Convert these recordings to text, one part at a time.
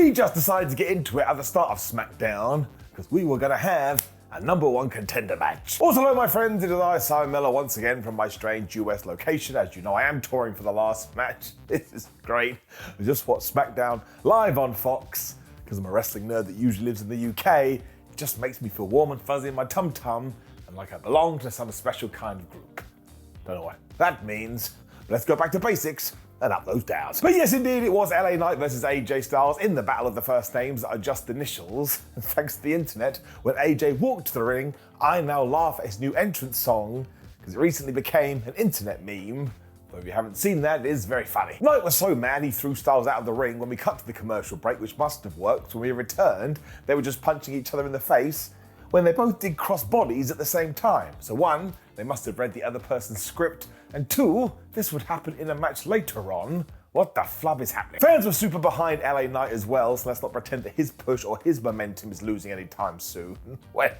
We just decided to get into it at the start of SmackDown because we were going to have a #1 contender match. Also, hello my friends, it is I, Simon Miller, once again from my strange US location. As you know, I am touring for the last match. This is great. I just watched SmackDown live on Fox because I'm a wrestling nerd that usually lives in the UK. It just makes me feel warm and fuzzy in my tum-tum and like I belong to some special kind of group. Don't know what that means. Let's go back to basics and up those downs. But yes, indeed, it was LA Knight versus AJ Styles in the battle of the first names that are just initials. And thanks to the internet, when AJ walked to the ring, I now laugh at his new entrance song because it recently became an internet meme. Though if you haven't seen that, it is very funny. Knight was so mad he threw Styles out of the ring when we cut to the commercial break, which must have worked. When we returned, they were just punching each other in the face when they both did cross bodies at the same time. So one, they must have read the other person's script, and two, this would happen in a match later on. What the flub is happening? Fans were super behind LA Knight as well, so let's not pretend that his push or his momentum is losing anytime soon. When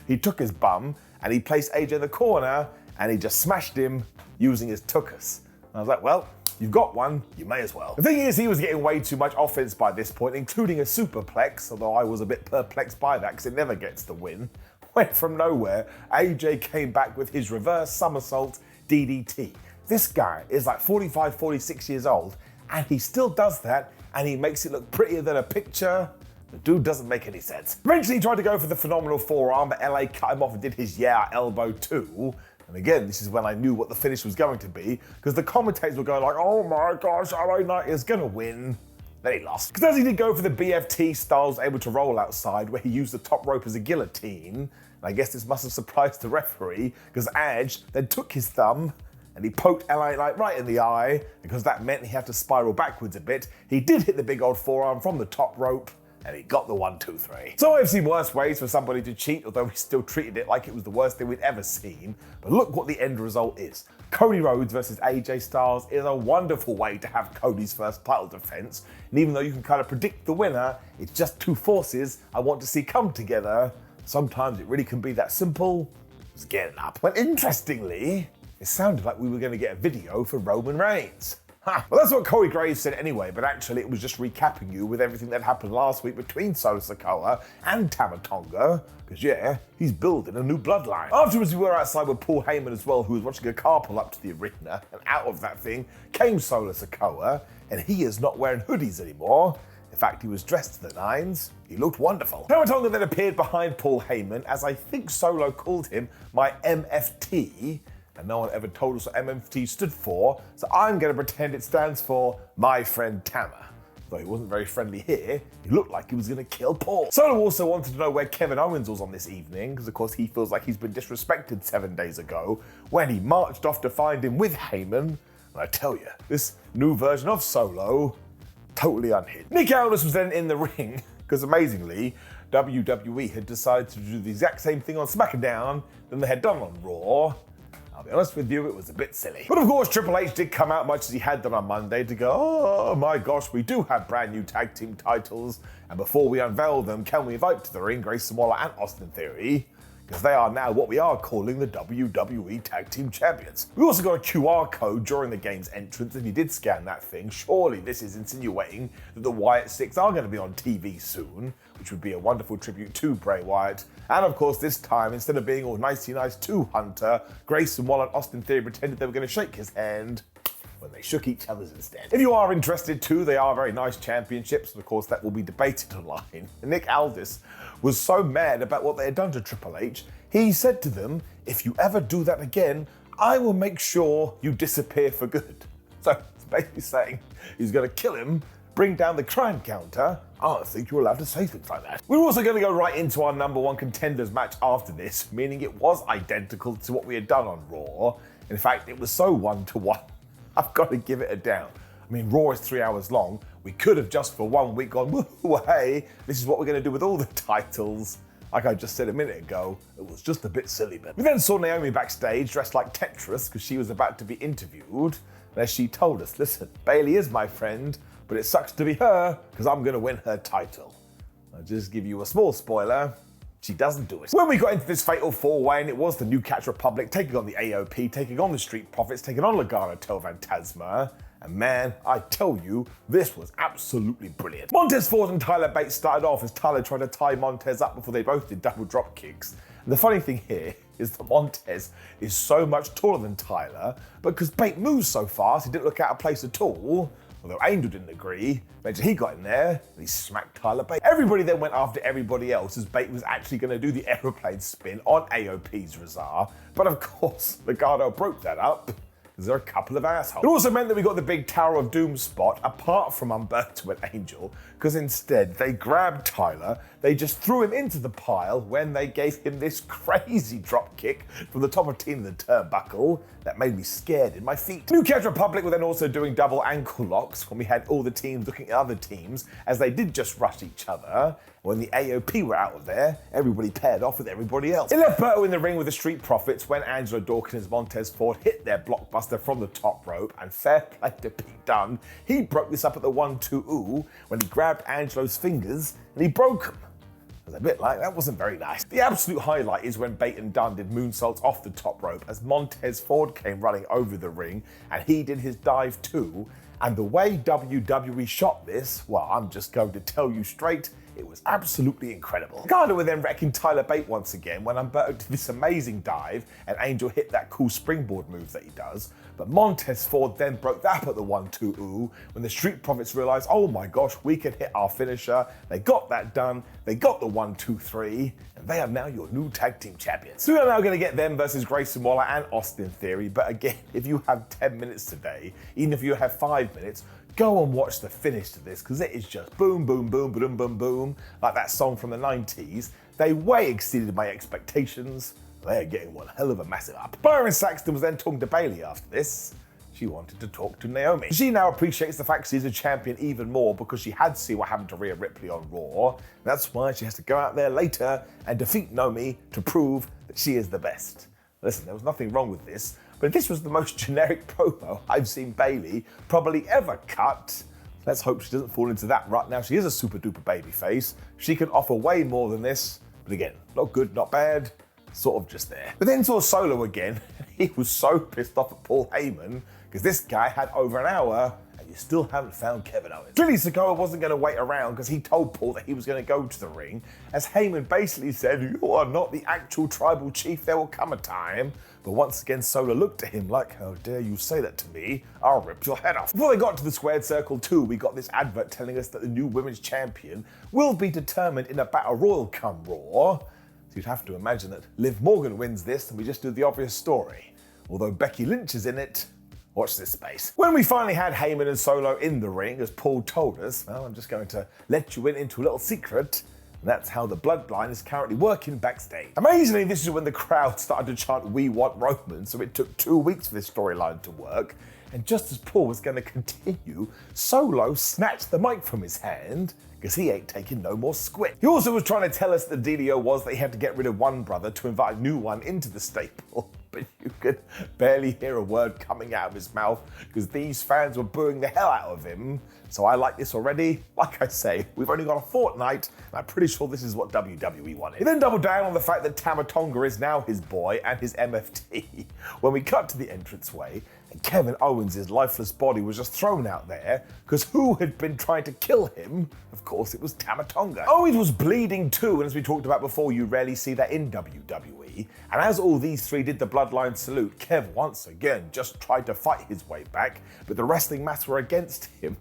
he took his bum and he placed AJ in the corner and he just smashed him using his tuchus. I was like, well, you've got one, you may as well. The thing is, he was getting way too much offense by this point, including a superplex, although I was a bit perplexed by that because it never gets the win. When from nowhere, AJ came back with his reverse somersault DDT. This guy is like 45, 46 years old, and he still does that, and he makes it look prettier than a picture. The dude doesn't make any sense. Eventually, he tried to go for the phenomenal forearm, but LA cut him off and did his elbow too. And again, this is when I knew what the finish was going to be, because the commentators were going like, oh my gosh, LA Knight is gonna win. Then he lost. Because as he did go for the BFT, Styles was able to roll outside, where he used the top rope as a guillotine. And I guess this must have surprised the referee, because Edge then took his thumb and he poked LA Knight right in the eye, because that meant he had to spiral backwards a bit. He did hit the big old forearm from the top rope, and he got the 1, 2, 3. So I've seen worse ways for somebody to cheat, although we still treated it like it was the worst thing we'd ever seen. But look what the end result is. Cody Rhodes versus AJ Styles is a wonderful way to have Cody's first title defense. And even though you can kind of predict the winner, it's just two forces I want to see come together. Sometimes it really can be that simple as getting up. But interestingly, it sounded like we were going to get a video for Roman Reigns. Well, that's what Corey Graves said anyway, but actually it was just recapping you with everything that happened last week between Sikoa and Tama Tonga, because yeah, he's building a new bloodline. Afterwards, we were outside with Paul Heyman as well, who was watching a car pull up to the arena, and out of that thing came Sikoa, and he is not wearing hoodies anymore. In fact, he was dressed to the nines. He looked wonderful. Tama Tonga then appeared behind Paul Heyman, as I think Solo called him my MFT, and no one ever told us what MFT stood for, so I'm going to pretend it stands for My Friend Tama. Though he wasn't very friendly here, he looked like he was going to kill Paul. Solo also wanted to know where Kevin Owens was on this evening, because of course he feels like he's been disrespected 7 days ago, when he marched off to find him with Heyman. And I tell you, this new version of Solo, totally unhinged. Nick Aldis was then in the ring, because amazingly, WWE had decided to do the exact same thing on SmackDown than they had done on Raw. I'll be honest with you, it was a bit silly. But of course, Triple H did come out much as he had done on Monday to go, oh my gosh, we do have brand new tag team titles, and before we unveil them, can we invite to the ring Grayson Waller and Austin Theory? Because they are now what we are calling the WWE Tag Team Champions. We also got a QR code during the game's entrance. If you did scan that thing, surely this is insinuating that the Wyatt Six are going to be on TV soon, which would be a wonderful tribute to Bray Wyatt. And of course, this time, instead of being all nicey nice to Hunter, Grayson Waller and Austin Theory pretended they were going to shake his hand when they shook each other's instead. If you are interested too, they are very nice championships, and of course that will be debated online. And Nick Aldis was so mad about what they had done to Triple H, he said to them, if you ever do that again, I will make sure you disappear for good. So it's basically saying he's going to kill him, bring down the crime counter. I don't think you're allowed to say things like that. We're also going to go right into our #1 contenders match after this, meaning it was identical to what we had done on Raw. In fact, it was so 1-to-1. I've got to give it a down. I mean, Raw is 3 hours long. We could have just for 1 week gone, woo, hey, this is what we're going to do with all the titles. Like I just said a minute ago, it was just a bit silly. But we then saw Naomi backstage dressed like Tetris because she was about to be interviewed. And as she told us, listen, Bayley is my friend, but it sucks to be her because I'm going to win her title. I'll just give you a small spoiler. She doesn't do it. When we got into this fatal four-way, and it was the New Catch Republic taking on the AOP, taking on the Street Profits, taking on Lagana Tel Fantasma, And man, I tell you, this was absolutely brilliant. Montez Ford and Tyler Bate started off as Tyler tried to tie Montez up before they both did double drop kicks. And the funny thing here is that Montez is so much taller than Tyler, but because Bate moves so fast, he didn't look out of place at all. Although Angel didn't agree, eventually he got in there and he smacked Tyler Bate. Everybody then went after everybody else as Bate was actually going to do the aeroplane spin on AOP's Razar. But of course, Legado broke that up because they're a couple of assholes. It also meant that we got the big Tower of Doom spot apart from Umberto and Angel, because instead they grabbed Tyler, they just threw him into the pile when they gave him this crazy drop kick from the top of Team the Turnbuckle that made me scared in my feet. New Catch Republic were then also doing double ankle locks when we had all the teams looking at other teams as they did just rush each other. When the AOP were out of there, everybody paired off with everybody else. It left Berto in the ring with the Street Profits when Angelo Dawkins and Montez Ford hit their blockbuster from the top rope, and fair play to Pete Dunne. He broke this up at the 1-2-ooh when he grabbed Angelo's fingers and he broke them. I was a bit like, that wasn't very nice. The absolute highlight is when Bate and Dunne did moonsaults off the top rope as Montez Ford came running over the ring and he did his dive too. And the way WWE shot this, well, I'm just going to tell you straight, it was absolutely incredible. Legado were then wrecking Tyler Bate once again when Umberto did this amazing dive and Angel hit that cool springboard move that he does. But Montez Ford then broke that up at the 1-2-ooh when the Street Profits realized, oh my gosh, we can hit our finisher. They got that done. They got the 1-2-3, and they are now your new tag team champions. So we are now going to get them versus Grayson Waller and Austin Theory. But again, if you have 10 minutes today, even if you have 5 minutes, go and watch the finish to this, because it is just boom, boom, boom, boom, boom, boom, like that song from the 90s. They way exceeded my expectations. They're getting one hell of a massive up. Byron Saxton was then talking to Bayley after this. She wanted to talk to Naomi. She now appreciates the fact she's a champion even more because she had to see what happened to Rhea Ripley on Raw. That's why she has to go out there later and defeat Naomi to prove that she is the best. Listen, there was nothing wrong with this, but this was the most generic promo I've seen Bayley probably ever cut. Let's hope she doesn't fall into that rut. Now, she is a super duper babyface. She can offer way more than this, but again, not good, not bad, sort of just there. But then saw Solo again. He was so pissed off at Paul Heyman because this guy had over an hour and you still haven't found Kevin Owens. Clearly, Sikoa wasn't going to wait around because he told Paul that he was going to go to the ring, as Heyman basically said, you are not the actual tribal chief, there will come a time. But once again, Solo looked at him like, how dare you say that to me? I'll rip your head off. Before they got to the squared circle too, we got this advert telling us that the new women's champion will be determined in a battle royal come Raw. So you'd have to imagine that Liv Morgan wins this and we just do the obvious story. Although Becky Lynch is in it, watch this space. When we finally had Heyman and Solo in the ring, as Paul told us, well, I'm just going to let you in into a little secret. And that's how the Bloodline is currently working backstage. Amazingly, this is when the crowd started to chant, we want Roman, so it took 2 weeks for this storyline to work. And just as Paul was going to continue, Solo snatched the mic from his hand, because he ain't taking no more squid. He also was trying to tell us that the dealio was that he had to get rid of one brother to invite a new one into the stable. But you could barely hear a word coming out of his mouth because these fans were booing the hell out of him. So I like this already. Like I say, we've only got a fortnight, and I'm pretty sure this is what WWE wanted. He then doubled down on the fact that Tama Tonga is now his boy and his MFT. When we cut to the entranceway, and Kevin Owens' lifeless body was just thrown out there, because who had been trying to kill him? Of course, it was Tama Tonga. Owens was bleeding too, and as we talked about before, you rarely see that in WWE. And as all these three did the Bloodline salute, Kev once again just tried to fight his way back, but the wrestling mats were against him.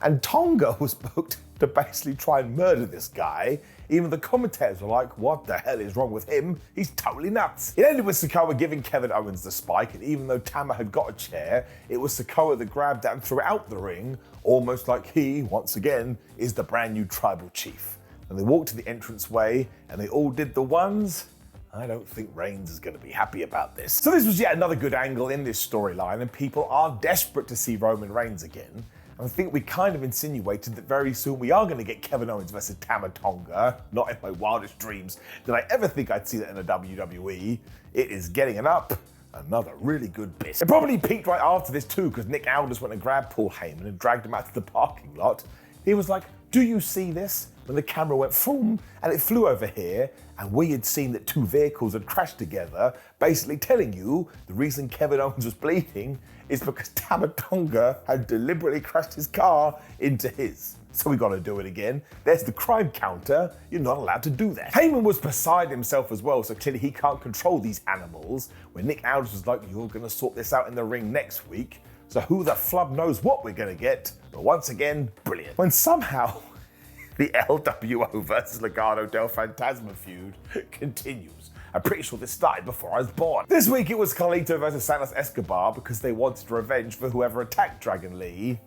And Tonga was booked to basically try and murder this guy. Even the commentators were like, what the hell is wrong with him? He's totally nuts. It ended with Sikoa giving Kevin Owens the spike, and even though Tama had got a chair, it was Sikoa that grabbed that and threw it out the ring, almost like he, once again, is the brand new tribal chief. And they walked to the entranceway, and they all did the ones. I don't think Reigns is going to be happy about this. So this was yet another good angle in this storyline, and people are desperate to see Roman Reigns again. I think we kind of insinuated that very soon we are going to get Kevin Owens versus Tama Tonga. Not in my wildest dreams did I ever think I'd see that in the WWE. It is getting it up. Another really good bit. It probably peaked right after this too, because Nick Aldis went and grabbed Paul Heyman and dragged him out to the parking lot. He was like, do you see this? when the camera went boom and it flew over here and we had seen that two vehicles had crashed together, basically telling you the reason Kevin Owens was bleeding is because Tonga had deliberately crashed his car into his. So we gotta do it again. There's the crime counter. You're not allowed to do that. Heyman was beside himself as well, so clearly he can't control these animals. When Nick Aldis was like, you're gonna sort this out in the ring next week. So who the flub knows what we're gonna get? But once again, brilliant. When somehow the LWO versus Legado del Fantasma feud continues. I'm pretty sure this started before I was born. This week it was Carlito versus Santos Escobar because they wanted revenge for whoever attacked Dragon Lee,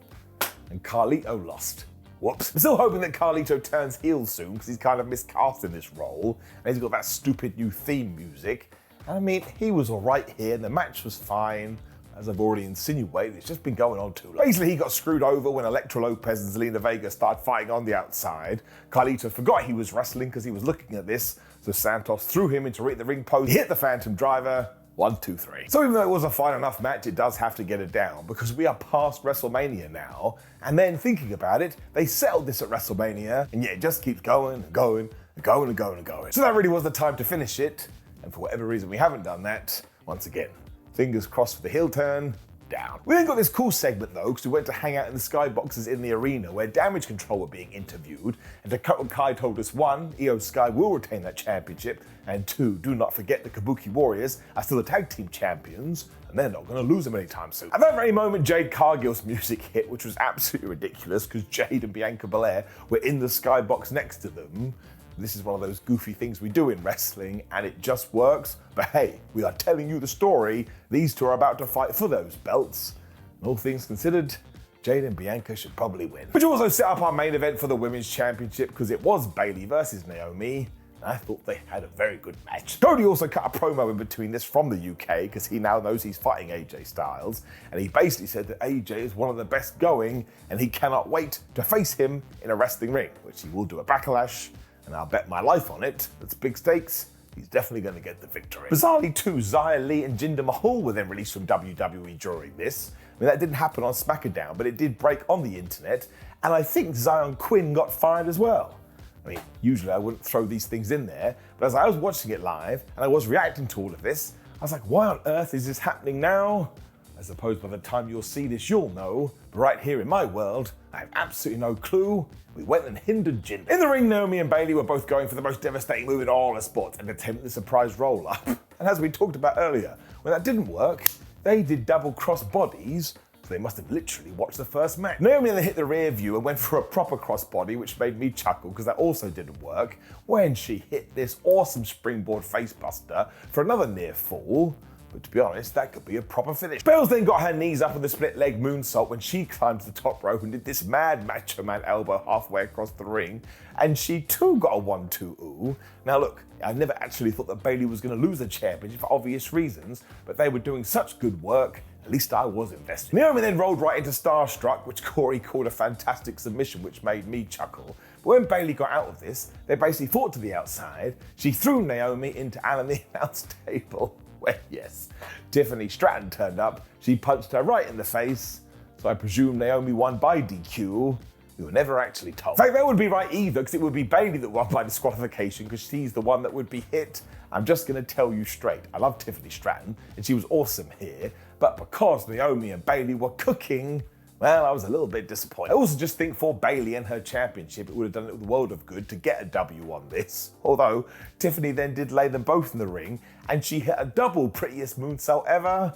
and Carlito lost. Whoops. I'm still hoping that Carlito turns heel soon because he's kind of miscast in this role, and he's got that stupid new theme music. And I mean, he was alright here, and the match was fine. As I've already insinuated, it's just been going on too long. Basically, he got screwed over when Elektra Lopez and Zelina Vega started fighting on the outside. Carlito forgot he was wrestling because he was looking at this, so Santos threw him into the ring post, hit the Phantom Driver, 1, 2, 3. So even though it was a fine enough match, it does have to get it down because we are past WrestleMania now. And then thinking about it, they settled this at WrestleMania, and it just keeps going and going and going and going and going. So that really was the time to finish it. And for whatever reason, we haven't done that. Once again, fingers crossed for the heel turn, down. We then got this cool segment though, because we went to hang out in the skyboxes in the arena where Damage Control were being interviewed, and Dakota Kai told us 1, Io Sky will retain that championship, and 2, do not forget the Kabuki Warriors are still the tag team champions, and they're not going to lose them anytime soon. At that very moment, Jade Cargill's music hit, which was absolutely ridiculous because Jade and Bianca Belair were in the skybox next to them. This is one of those goofy things we do in wrestling, and it just works. But hey, we are telling you the story. These two are about to fight for those belts. And all things considered, Jade and Bianca should probably win. Which also set up our main event for the Women's Championship because it was Bayley versus Naomi. And I thought they had a very good match. Cody also cut a promo in between this from the UK because he now knows he's fighting AJ Styles. And he basically said that AJ is one of the best going and he cannot wait to face him in a wrestling ring, which he will do at Backlash. And I'll bet my life on it. That's big stakes. He's definitely going to get the victory. Bizarrely too, Xia Li and Jinder Mahal were then released from WWE during this. I mean, that didn't happen on SmackDown, but it did break on the internet. And I think Zion Quinn got fired as well. I mean, usually I wouldn't throw these things in there, but as I was watching it live and I was reacting to all of this, I was like, why on earth is this happening now? I suppose by the time you'll see this, you'll know. But right here in my world, I have absolutely no clue. We went and hindered Jinder. In the ring, Naomi and Bayley were both going for the most devastating move in all of sports and attempt the surprise roll-up. And as we talked about earlier, when that didn't work, they did double cross bodies, so they must have literally watched the first match. Naomi then hit the rear view and went for a proper crossbody, which made me chuckle because that also didn't work, when she hit this awesome springboard facebuster for another near fall. But to be honest, that could be a proper finish. Bells then got her knees up with a split leg moonsault when she climbed to the top rope and did this mad Macho Man elbow halfway across the ring. And she too got a 1-2-ooh. Now look, I never actually thought that Bayley was going to lose the championship for obvious reasons, but they were doing such good work, at least I was invested. Naomi then rolled right into Starstruck, which Corey called a fantastic submission, which made me chuckle. But when Bayley got out of this, they basically fought to the outside. She threw Naomi into Alan the announce table. Well, yes, Tiffany Stratton turned up. She punched her right in the face, so I presume Naomi won by DQ. We were never actually told. In fact, that would be right either, because it would be Bayley that won by disqualification, because she's the one that would be hit. I'm just going to tell you straight. I love Tiffany Stratton, and she was awesome here, but because Naomi and Bayley were cooking, well, I was a little bit disappointed. I also just think for Bayley and her championship, it would have done it the world of good to get a W on this. Although, Tiffany then did lay them both in the ring, and she hit a double prettiest moonsault ever.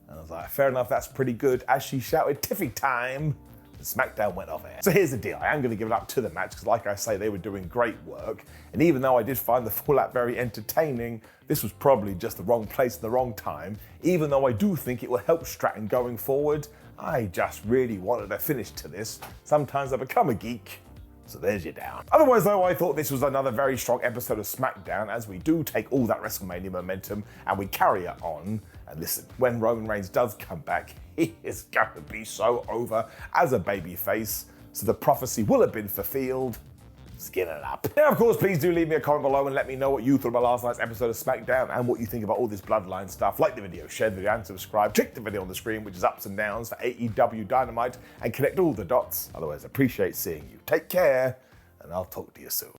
And I was like, fair enough, that's pretty good. As she shouted, Tiffy time, the SmackDown went off air. So here's the deal, I am going to give it up to the match, because like I say, they were doing great work. And even though I did find the fallout very entertaining, this was probably just the wrong place at the wrong time. Even though I do think it will help Stratton going forward, I just really wanted a finish to this. Sometimes I become a geek, so there's your down. Otherwise though, I thought this was another very strong episode of SmackDown, as we do take all that WrestleMania momentum and we carry it on. And listen, when Roman Reigns does come back, he is going to be so over as a babyface, so the prophecy will have been fulfilled. Skin it up. Now, of course, please do leave me a comment below and let me know what you thought about last night's episode of SmackDown and what you think about all this Bloodline stuff. Like the video, share the video, and subscribe. Click the video on the screen, which is ups and downs for AEW Dynamite, and connect all the dots. Otherwise, I appreciate seeing you. Take care. and I'll talk to you soon.